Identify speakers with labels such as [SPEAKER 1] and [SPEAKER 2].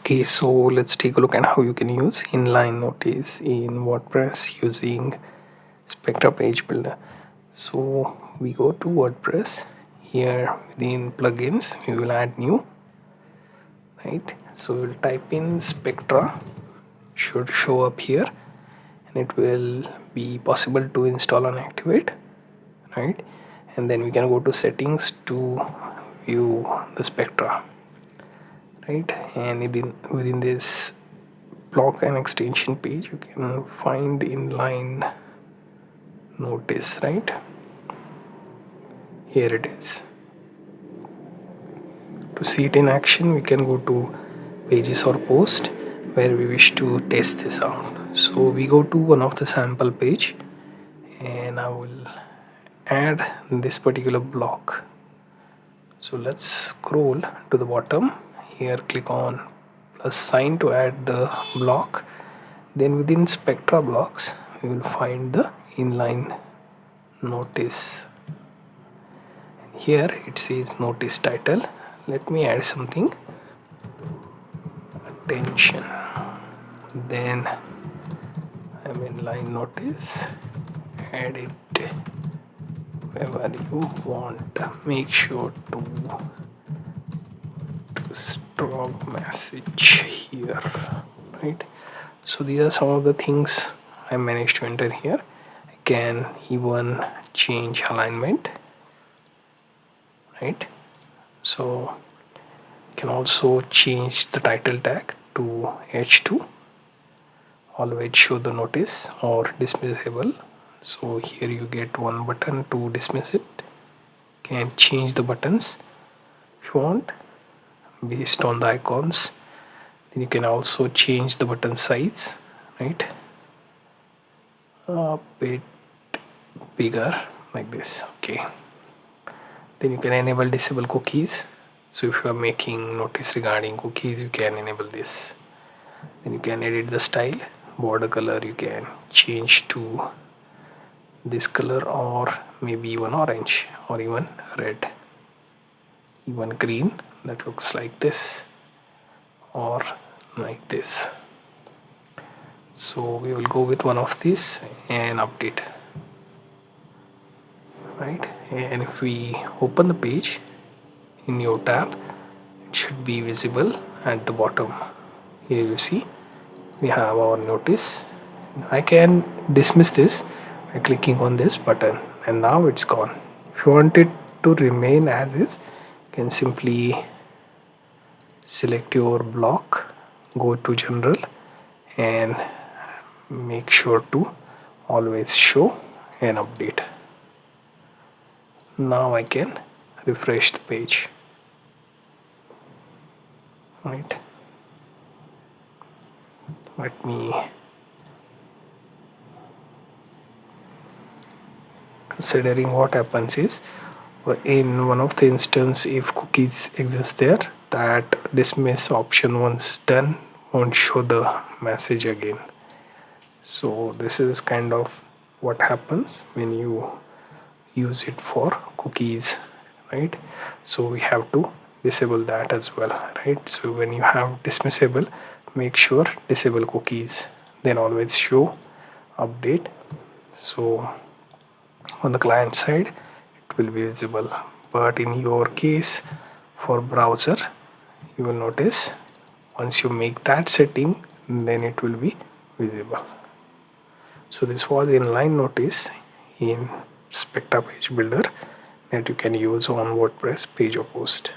[SPEAKER 1] Okay, so let's take a look at how you can use inline notice in WordPress using Spectra page builder. So we go to WordPress. Here within plugins we will add new, right? So we'll type in Spectra, should show up here, and it will be possible to install and activate, right? And then we can go to settings to view the Spectra, right? And within this block and extension page you can find inline notice, right? Here it is. To see it in action we can go to pages or post where we wish to test this out. So we go to one of the sample page and I will add this particular block. So let's scroll to the bottom. Here click on plus sign to add the block. Then within Spectra blocks we will find the inline notice. Here it says notice title. Let me add something, attention. Then I'm inline notice, add it wherever you want. Make sure to strong message here, right? So these are some of the things I managed to enter here. I can even change alignment, right? So you can also change the title tag to H2, always show the notice, or dismissible. So here you get one button to dismiss it. You can change the buttons if you want based on the icons. Then you can also change the button size, right? A bit bigger like this. Okay. Then you can enable disable cookies. So if you are making notice regarding cookies, you can enable this. Then you can edit the style, border color you can change to this color, or maybe even orange, or even red, even green, that looks like this, or like this. So we will go with one of these and update, right? And if we open the page in your tab, it should be visible at the bottom. Here you see we have our notice. I can dismiss this by clicking on this button, and now it's gone. If you want it to remain as is, you can simply select your block, go to general, and make sure to always show and update. Now I can refresh the page, right? Let me considering what happens is, in one of the instance, if cookies exist there, that dismiss option once done won't show the message again. So this is kind of what happens when you use it for cookies, right? So we have to disable that as well, right? So when you have dismissible, make sure disable cookies, then always show, update. So on the client side it will be visible, but in your case for browser you will notice once you make that setting, then it will be visible. So this was inline notice in Spectra page builder that you can use on WordPress page or post.